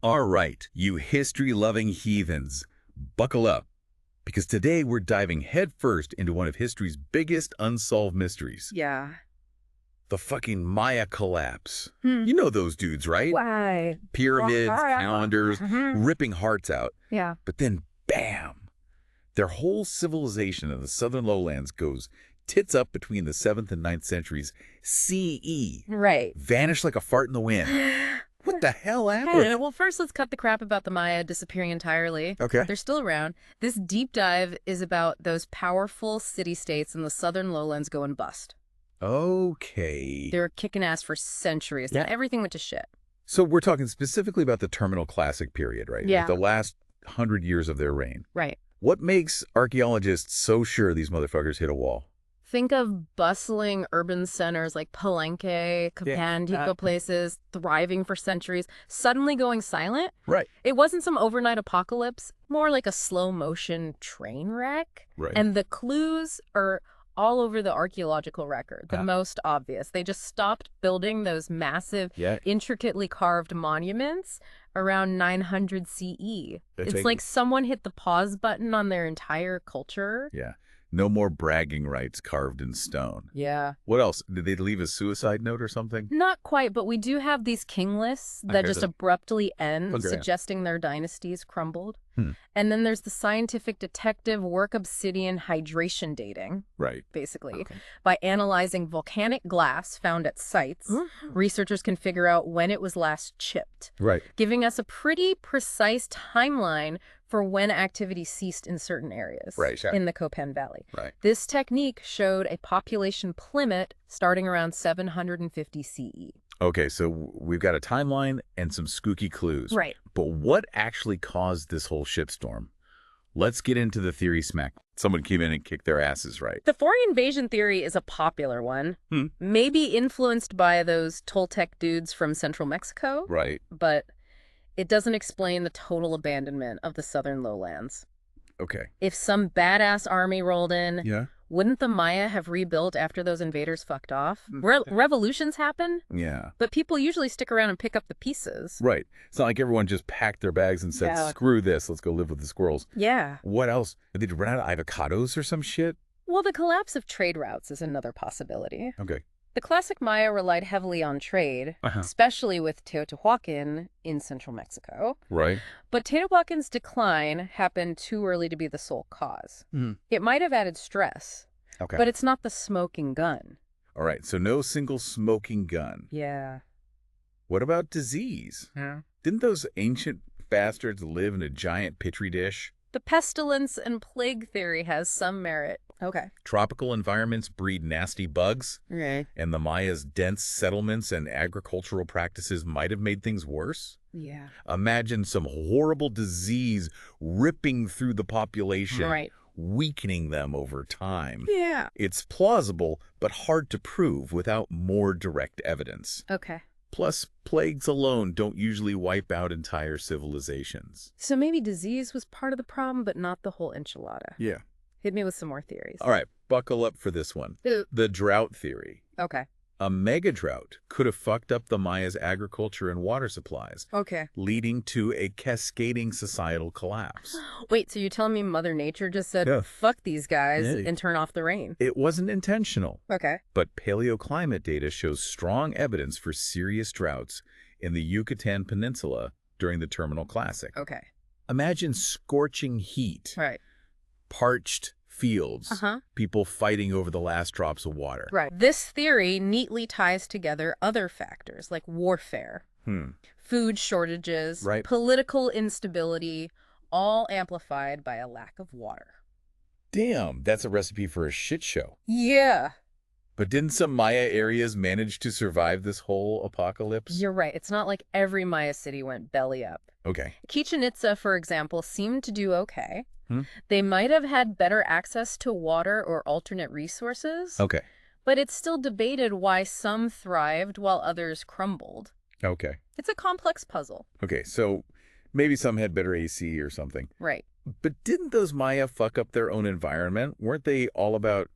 All right, you history-loving heathens, buckle up, because today we're diving headfirst into one of history's biggest unsolved mysteries. Yeah. The fucking Maya collapse. Hmm. You know those dudes, right? Why? Pyramids, calendars, ripping hearts out. Yeah. But then, bam! Their whole civilization in the southern lowlands goes tits up between the 7th and 9th centuries CE. Right. Vanished like a fart in the wind. What the hell Hey, happened? well, first let's cut the crap about the Maya disappearing entirely. Okay. They're still around. This deep dive is about those powerful city-states in the southern lowlands going bust. Okay. They were kicking ass for centuries. Yeah. And everything went to shit. So we're talking specifically about the Terminal Classic period, right? Yeah. Like the last 100 years of their reign. Right. What makes archaeologists so sure these motherfuckers hit a wall? Think of bustling urban centers like Palenque, Capandico places, thriving for centuries, suddenly going silent. Right. It wasn't some overnight apocalypse, more like a slow-motion train wreck. Right. And the clues are all over the archaeological record, the most obvious. They just stopped building those massive, intricately carved monuments around 900 CE. It's like someone hit the pause button on their entire culture. Yeah. No more bragging rights carved in stone. Yeah. What else? Did they leave a suicide note or something? Not quite, but we do have these king lists that just abruptly end, Okay. suggesting their dynasties crumbled. Hmm. And then there's the scientific detective work obsidian hydration dating, Right. basically. Okay. By analyzing volcanic glass found at sites, researchers can figure out when it was last chipped, Right. giving us a pretty precise timeline for when activity ceased in certain areas in the Copan Valley. Right. This technique showed a population plummet starting around 750 CE. Okay, so we've got a timeline and some spooky clues. Right. But what actually caused this whole shitstorm? Let's get into the theory smack. Someone came in and kicked their asses, right? The foreign invasion theory is a popular one. Maybe influenced by those Toltec dudes from central Mexico. Right. But it doesn't explain the total abandonment of the southern lowlands. Okay. If some badass army rolled in, wouldn't the Maya have rebuilt after those invaders fucked off? Revolutions happen, Yeah. but people usually stick around and pick up the pieces. Right. It's not like everyone just packed their bags and said, screw this, let's go live with the squirrels. Yeah. What else? Did they run out of avocados or some shit? Well, the collapse of trade routes is another possibility. Okay. The classic Maya relied heavily on trade, especially with Teotihuacan in central Mexico. Right. But Teotihuacan's decline happened too early to be the sole cause. It might have added stress, but it's not the smoking gun. All right, so no single smoking gun. Yeah. What about disease? Didn't those ancient bastards live in a giant petri dish? The pestilence and plague theory has some merit. Okay. Tropical environments breed nasty bugs, Right. and the Maya's dense settlements and agricultural practices might have made things worse. Yeah. Imagine some horrible disease ripping through the population, weakening them over time. Yeah. It's plausible, but hard to prove without more direct evidence. Okay. Plus, plagues alone don't usually wipe out entire civilizations. So maybe disease was part of the problem, but not the whole enchilada. Yeah. Hit me with some more theories. All right, buckle up for this one. The drought theory. Okay. A mega drought could have fucked up the Maya's agriculture and water supplies, leading to a cascading societal collapse. Wait, so you're telling me Mother Nature just said, fuck these guys and turn off the rain? It wasn't intentional. Okay. But paleoclimate data shows strong evidence for serious droughts in the Yucatan Peninsula during the Terminal Classic. Okay. Imagine scorching heat. Right. Parched fields, people fighting over the last drops of water. Right. This theory neatly ties together other factors like warfare, food shortages, political instability, all amplified by a lack of water. Damn, that's a recipe for a shit show. Yeah. But didn't some Maya areas manage to survive this whole apocalypse? You're right. It's not like every Maya city went belly up. Okay. Chichen Itza, for example, seemed to do okay. They might have had better access to water or alternate resources. Okay. But it's still debated why some thrived while others crumbled. Okay. It's a complex puzzle. Okay, so maybe some had better AC or something. Right. But didn't those Maya fuck up their own environment? Weren't they all about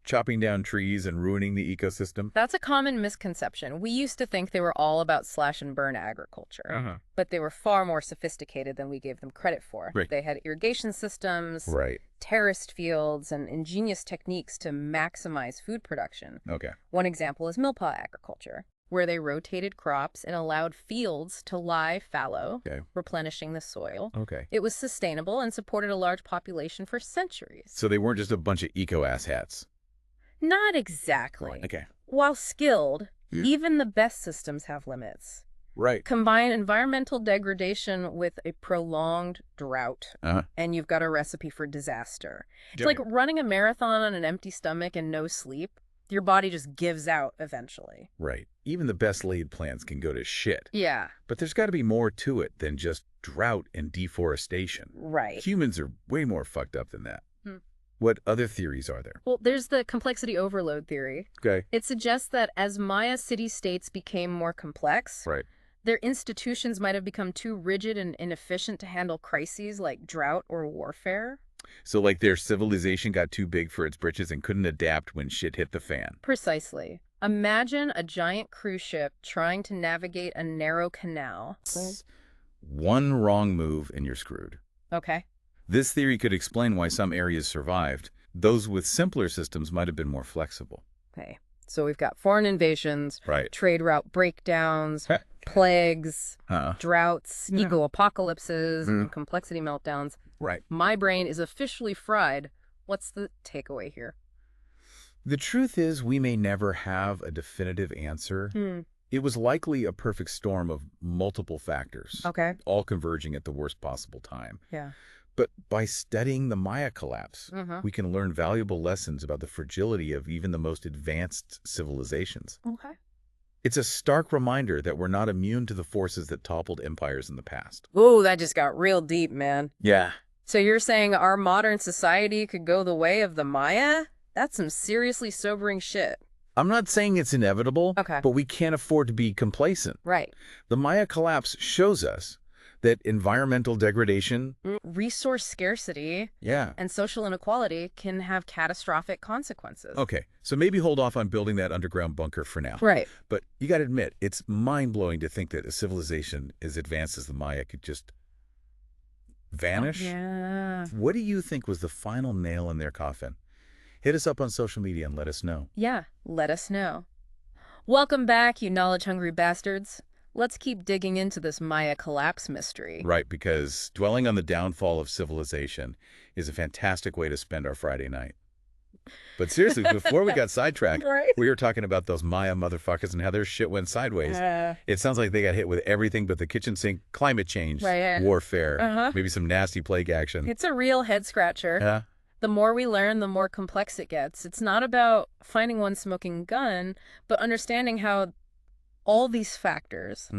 chopping down trees and ruining the ecosystem? That's a common misconception. We used to think they were all about slash-and-burn agriculture, but they were far more sophisticated than we gave them credit for. Right. They had irrigation systems, Right. terraced fields, and ingenious techniques to maximize food production. Okay. One example is milpa agriculture, where they rotated crops and allowed fields to lie fallow, replenishing the soil. Okay. It was sustainable and supported a large population for centuries. So they weren't just a bunch of eco-ass hats. Not exactly. Okay. While skilled, even the best systems have limits. Right. Combine environmental degradation with a prolonged drought, and you've got a recipe for disaster. It's like running a marathon on an empty stomach and no sleep. Your body just gives out eventually. Right. Even the best laid plans can go to shit. Yeah. But there's got to be more to it than just drought and deforestation. Right. Humans are way more fucked up than that. What other theories are there? Well, there's the complexity overload theory. Okay. It suggests that as Maya city-states became more complex, their institutions might have become too rigid and inefficient to handle crises like drought or warfare. So like their civilization got too big for its britches and couldn't adapt when shit hit the fan. Precisely. Imagine a giant cruise ship trying to navigate a narrow canal. One wrong move and you're screwed. Okay. This theory could explain why some areas survived. Those with simpler systems might have been more flexible. Okay. So we've got foreign invasions, trade route breakdowns, plagues, droughts, eco-apocalypses, and complexity meltdowns. Right. My brain is officially fried. What's the takeaway here? The truth is we may never have a definitive answer. It was likely a perfect storm of multiple factors, all converging at the worst possible time. Yeah. But by studying the Maya collapse, we can learn valuable lessons about the fragility of even the most advanced civilizations. Okay. It's a stark reminder that we're not immune to the forces that toppled empires in the past. Ooh, that just got real deep, man. Yeah. So you're saying our modern society could go the way of the Maya? That's some seriously sobering shit. I'm not saying it's inevitable, but we can't afford to be complacent. Right. The Maya collapse shows us that environmental degradation, resource scarcity, and social inequality can have catastrophic consequences. Okay, so maybe hold off on building that underground bunker for now. Right. But you got to admit, it's mind-blowing to think that a civilization as advanced as the Maya could just vanish. Yeah. What do you think was the final nail in their coffin? Hit us up on social media and let us know. Yeah, let us know. Welcome back, you knowledge-hungry bastards. Let's keep digging into this Maya collapse mystery. Right, because dwelling on the downfall of civilization is a fantastic way to spend our Friday night. But seriously, before we got sidetracked, we were talking about those Maya motherfuckers and how their shit went sideways. It sounds like they got hit with everything but the kitchen sink, climate change, warfare, maybe some nasty plague action. It's a real head-scratcher. The more we learn, the more complex it gets. It's not about finding one smoking gun, but understanding how all these factors,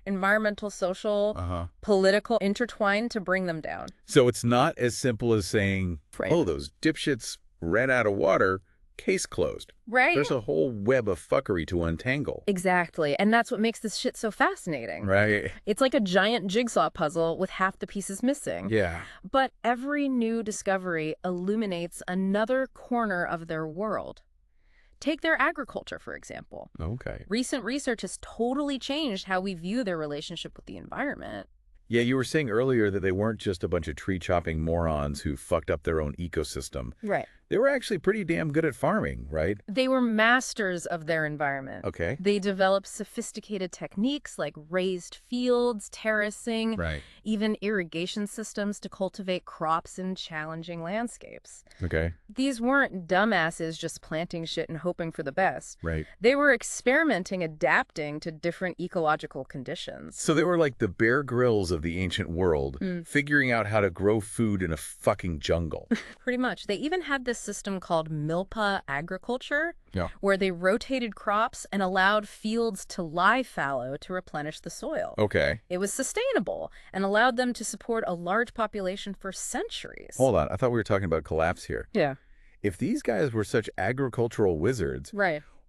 environmental, social, political, intertwine to bring them down. So it's not as simple as saying, oh, those dipshits ran out of water, case closed. Right. There's a whole web of fuckery to untangle. Exactly. And that's what makes this shit so fascinating. Right. It's like a giant jigsaw puzzle with half the pieces missing. Yeah. But every new discovery illuminates another corner of their world. Take their agriculture, for example. Okay. Recent research has totally changed how we view their relationship with the environment. Yeah, you were saying earlier that they weren't just a bunch of tree-chopping morons who fucked up their own ecosystem. Right. They were actually pretty damn good at farming, right? They were masters of their environment. Okay. They developed sophisticated techniques like raised fields, terracing, even irrigation systems to cultivate crops in challenging landscapes. Okay. These weren't dumbasses just planting shit and hoping for the best. Right. They were experimenting, adapting to different ecological conditions. So they were like the Bear Grylls of the ancient world, figuring out how to grow food in a fucking jungle. Pretty much. They even had this system called milpa agriculture, where they rotated crops and allowed fields to lie fallow to replenish the soil. Okay. It was sustainable and allowed them to support a large population for centuries. Hold on. I thought we were talking about collapse here. Yeah. If these guys were such agricultural wizards,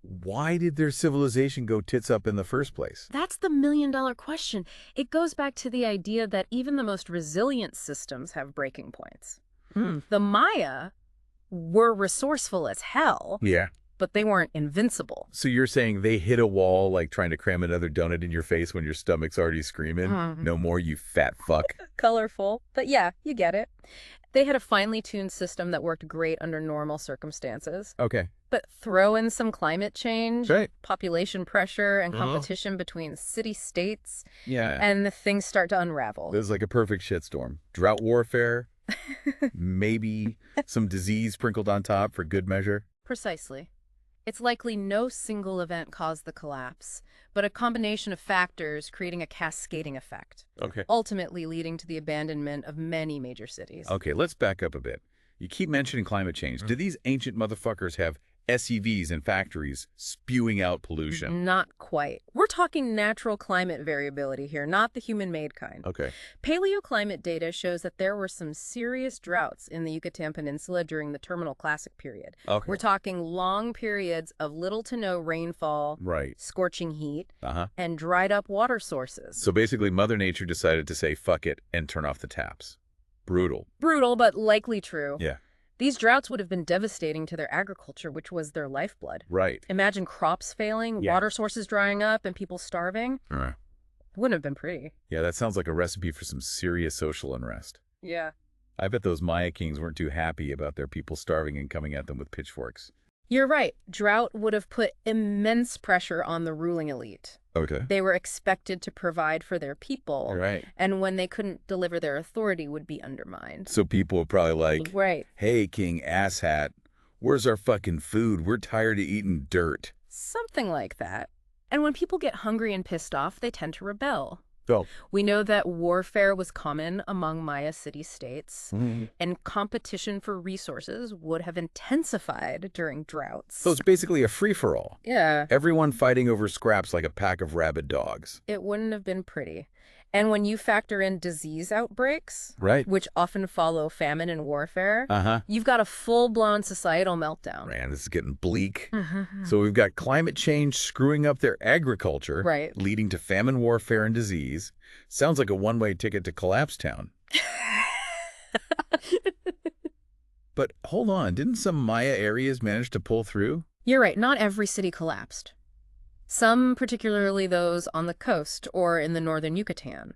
why did their civilization go tits up in the first place? That's the million-dollar question. It goes back to the idea that even the most resilient systems have breaking points. The Maya were resourceful as hell. Yeah. But they weren't invincible. So you're saying they hit a wall like trying to cram another donut in your face when your stomach's already screaming? No more, you fat fuck. Colorful. But yeah, you get it. They had a finely tuned system that worked great under normal circumstances. Okay. But throw in some climate change, right. population pressure, and competition between city-states, yeah, and things start to unravel. This is like a perfect shitstorm. Drought warfare, maybe some disease sprinkled on top for good measure. Precisely. It's likely no single event caused the collapse, but a combination of factors creating a cascading effect. Okay. Ultimately leading to the abandonment of many major cities. Okay, let's back up a bit. You keep mentioning climate change. Do these ancient motherfuckers have SUVs and factories spewing out pollution? Not quite. We're talking natural climate variability here, not the human-made kind. Okay. Paleoclimate data shows that there were some serious droughts in the Yucatan Peninsula during the Terminal Classic period. Okay. We're talking long periods of little to no rainfall, right, scorching heat, and dried up water sources. So basically Mother Nature decided to say fuck it and turn off the taps. Brutal. Brutal, but likely true. Yeah. These droughts would have been devastating to their agriculture, which was their lifeblood. Right. Imagine crops failing, water sources drying up, and people starving. Wouldn't have been pretty. Yeah, that sounds like a recipe for some serious social unrest. Yeah. I bet those Maya kings weren't too happy about their people starving and coming at them with pitchforks. You're right. Drought would have put immense pressure on the ruling elite. Okay. They were expected to provide for their people. Right. And when they couldn't deliver, their authority would be undermined. So people were probably like, right. Hey, King Asshat, where's our fucking food? We're tired of eating dirt. Something like that. And when people get hungry and pissed off, they tend to rebel. Oh. We know that warfare was common among Maya city-states, and competition for resources would have intensified during droughts. So it's basically a free-for-all. Yeah. Everyone fighting over scraps like a pack of rabid dogs. It wouldn't have been pretty. And when you factor in disease outbreaks, right, which often follow famine and warfare, you've got a full-blown societal meltdown. Man, this is getting bleak. So we've got climate change screwing up their agriculture, right, leading to famine, warfare, and disease. Sounds like a one-way ticket to Collapse Town. But hold on, didn't some Maya areas manage to pull through? You're right, not every city collapsed. Some, particularly those on the coast or in the northern Yucatan,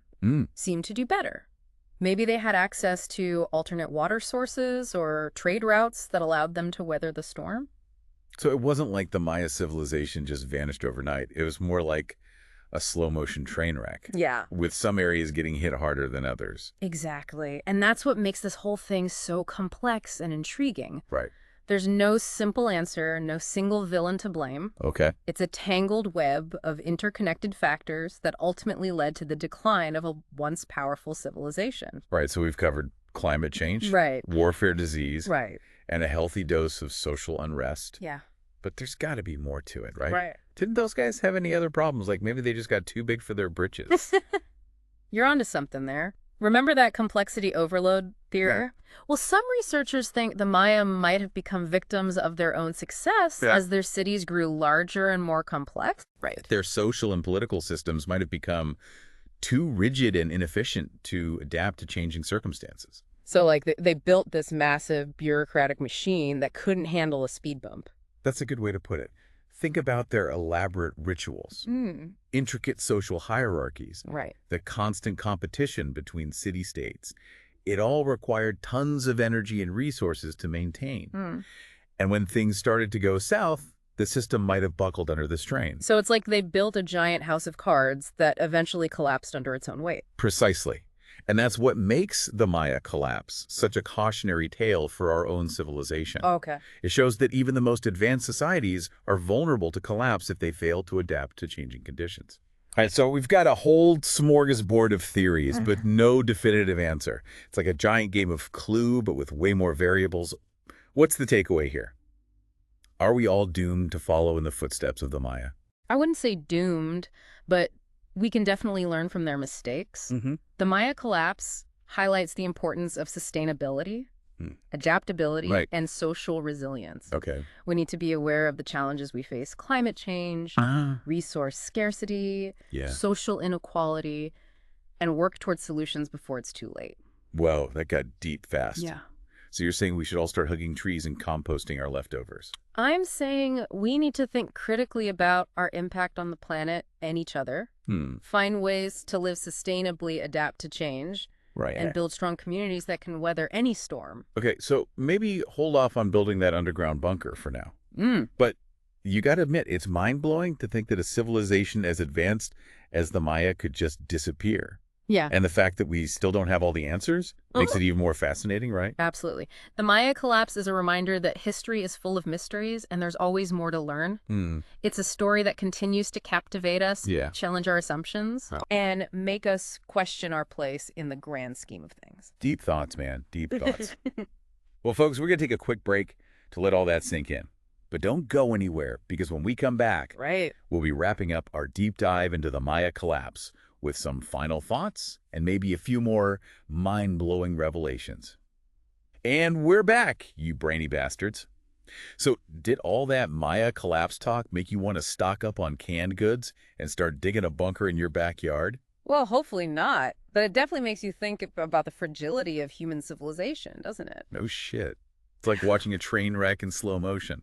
seemed to do better. Maybe they had access to alternate water sources or trade routes that allowed them to weather the storm. So it wasn't like the Maya civilization just vanished overnight. It was more like a slow-motion train wreck. Yeah. With some areas getting hit harder than others. Exactly. And that's what makes this whole thing so complex and intriguing. Right. There's no simple answer, no single villain to blame. Okay. It's a tangled web of interconnected factors that ultimately led to the decline of a once powerful civilization. Right, so we've covered climate change, right, warfare, disease, right, and a healthy dose of social unrest. Yeah. But there's got to be more to it, right? Right. Didn't those guys have any other problems? Like maybe they just got too big for their britches. You're onto something there. Remember that complexity overload theory? Yeah. Well, some researchers think the Maya might have become victims of their own success as their cities grew larger and more complex. Right. Their social and political systems might have become too rigid and inefficient to adapt to changing circumstances. So, like, they built this massive bureaucratic machine that couldn't handle a speed bump. That's a good way to put it. Think about their elaborate rituals, intricate social hierarchies, right, the constant competition between city-states. It all required tons of energy and resources to maintain. And when things started to go south, the system might have buckled under the strain. So it's like they built a giant house of cards that eventually collapsed under its own weight. Precisely. And that's what makes the Maya collapse such a cautionary tale for our own civilization. Okay. It shows that even the most advanced societies are vulnerable to collapse if they fail to adapt to changing conditions. All right, so we've got a whole smorgasbord of theories, but no definitive answer. It's like a giant game of Clue, but with way more variables. What's the takeaway here? Are we all doomed to follow in the footsteps of the Maya? I wouldn't say doomed, but we can definitely learn from their mistakes. The Maya collapse highlights the importance of sustainability, adaptability, and social resilience. Okay. We need to be aware of the challenges we face: climate change, resource scarcity, social inequality, and work towards solutions before it's too late. Whoa, that got deep fast. Yeah. So you're saying we should all start hugging trees and composting our leftovers? I'm saying we need to think critically about our impact on the planet and each other, find ways to live sustainably, adapt to change, and build strong communities that can weather any storm. Okay, so maybe hold off on building that underground bunker for now. But you got to admit, it's mind-blowing to think that a civilization as advanced as the Maya could just disappear. Yeah. And the fact that we still don't have all the answers makes it even more fascinating, right? Absolutely. The Maya collapse is a reminder that history is full of mysteries and there's always more to learn. It's a story that continues to captivate us, challenge our assumptions, and make us question our place in the grand scheme of things. Deep thoughts, man. Deep thoughts. Well, folks, we're going to take a quick break to let all that sink in. But don't go anywhere, because when we come back, we'll be wrapping up our deep dive into the Maya collapse with some final thoughts and maybe a few more mind-blowing revelations. And we're back, you brainy bastards. So did all that Maya collapse talk make you want to stock up on canned goods and start digging a bunker in your backyard? Well, hopefully not. But it definitely makes you think about the fragility of human civilization, doesn't it? No shit. It's like watching a train wreck in slow motion.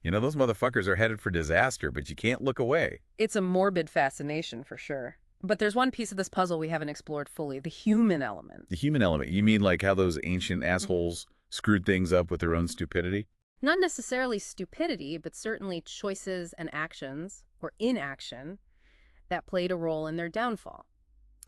You know, those motherfuckers are headed for disaster, but you can't look away. It's a morbid fascination, for sure. But there's one piece of this puzzle we haven't explored fully, the human element. The human element? You mean like how those ancient assholes screwed things up with their own stupidity? Not necessarily stupidity, but certainly choices and actions, or inaction, that played a role in their downfall.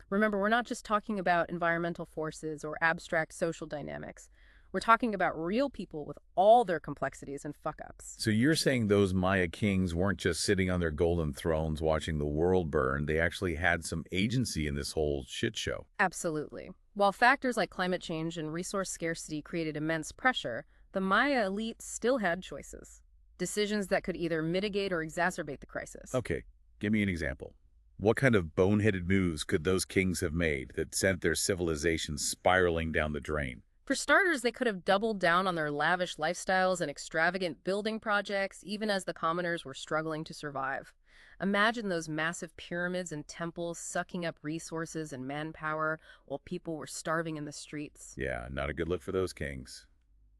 Remember, we're not just talking about environmental forces or abstract social dynamics. We're talking about real people with all their complexities and fuck-ups. So you're saying those Maya kings weren't just sitting on their golden thrones watching the world burn. They actually had some agency in this whole shit show. Absolutely. While factors like climate change and resource scarcity created immense pressure, the Maya elite still had choices. Decisions that could either mitigate or exacerbate the crisis. Okay, give me an example. What kind of boneheaded moves could those kings have made that sent their civilization spiraling down the drain? For starters, they could have doubled down on their lavish lifestyles and extravagant building projects, even as the commoners were struggling to survive. Imagine those massive pyramids and temples sucking up resources and manpower while people were starving in the streets. Yeah, not a good look for those kings.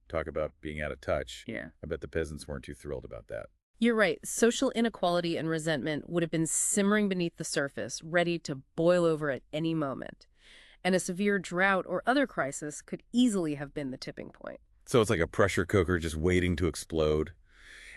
Talk about being out of touch. Yeah. I bet the peasants weren't too thrilled about that. You're right. Social inequality and resentment would have been simmering beneath the surface, ready to boil over at any moment. And a severe drought or other crisis could easily have been the tipping point. So it's like a pressure cooker just waiting to explode.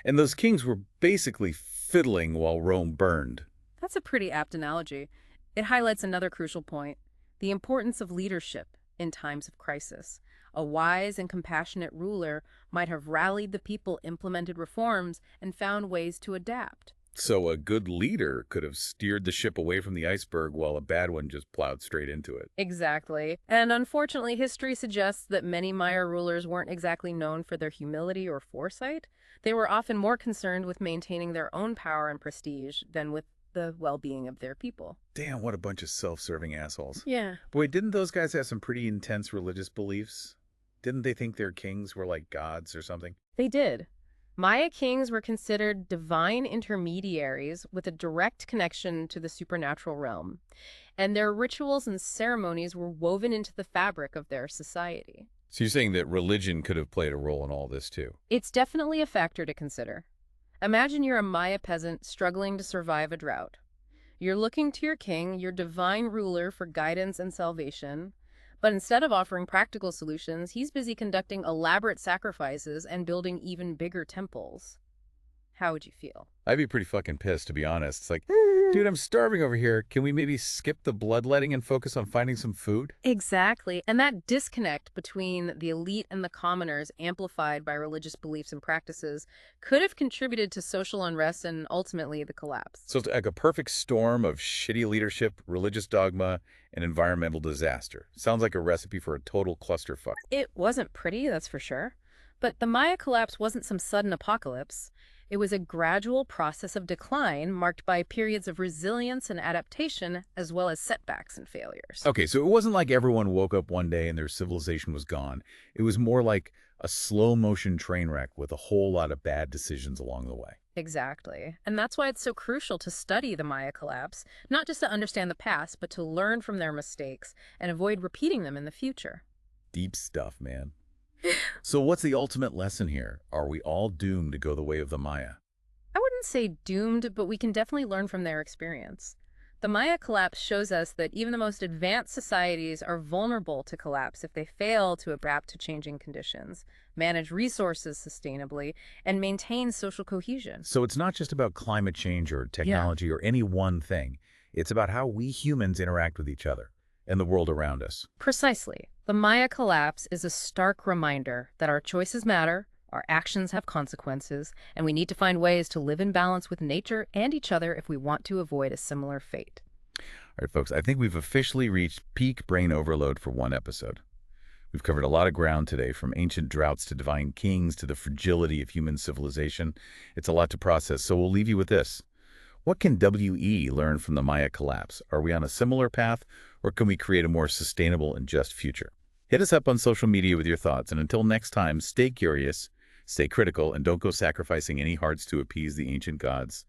And those kings were basically fiddling while Rome burned. That's a pretty apt analogy. It highlights another crucial point, the importance of leadership in times of crisis. A wise and compassionate ruler might have rallied the people, implemented reforms, and found ways to adapt. So a good leader could have steered the ship away from the iceberg while a bad one just plowed straight into it. Exactly. And unfortunately, history suggests that many Maya rulers weren't exactly known for their humility or foresight. They were often more concerned with maintaining their own power and prestige than with the well-being of their people. Damn, what a bunch of self-serving assholes. Yeah. Boy, didn't those guys have some pretty intense religious beliefs? Didn't they think their kings were like gods or something? They did. Maya kings were considered divine intermediaries with a direct connection to the supernatural realm, and their rituals and ceremonies were woven into the fabric of their society. So you're saying that religion could have played a role in all this too? It's definitely a factor to consider. Imagine you're a Maya peasant struggling to survive a drought. You're looking to your king, your divine ruler, for guidance and salvation. But instead of offering practical solutions, he's busy conducting elaborate sacrifices and building even bigger temples. How would you feel? I'd be pretty fucking pissed, to be honest. It's like, dude, I'm starving over here. Can we maybe skip the bloodletting and focus on finding some food? Exactly. And that disconnect between the elite and the commoners, amplified by religious beliefs and practices, could have contributed to social unrest and ultimately the collapse. So it's like a perfect storm of shitty leadership, religious dogma, and environmental disaster. Sounds like a recipe for a total clusterfuck. It wasn't pretty, that's for sure. But the Maya collapse wasn't some sudden apocalypse. It was a gradual process of decline marked by periods of resilience and adaptation, as well as setbacks and failures. Okay, so it wasn't like everyone woke up one day and their civilization was gone. It was more like a slow-motion train wreck with a whole lot of bad decisions along the way. Exactly. And that's why it's so crucial to study the Maya collapse, not just to understand the past, but to learn from their mistakes and avoid repeating them in the future. Deep stuff, man. So what's the ultimate lesson here? Are we all doomed to go the way of the Maya? I wouldn't say doomed, but we can definitely learn from their experience. The Maya collapse shows us that even the most advanced societies are vulnerable to collapse if they fail to adapt to changing conditions, manage resources sustainably, and maintain social cohesion. So it's not just about climate change or technology or any one thing. It's about how we humans interact with each other and the world around us. Precisely. The Maya collapse is a stark reminder that our choices matter, our actions have consequences, and we need to find ways to live in balance with nature and each other if we want to avoid a similar fate. All right, folks, I think we've officially reached peak brain overload for one episode. We've covered a lot of ground today, from ancient droughts to divine kings to the fragility of human civilization. It's a lot to process, so we'll leave you with this. What can WE learn from the Maya collapse? Are we on a similar path, or can we create a more sustainable and just future? Hit us up on social media with your thoughts, and until next time, stay curious, stay critical, and don't go sacrificing any hearts to appease the ancient gods.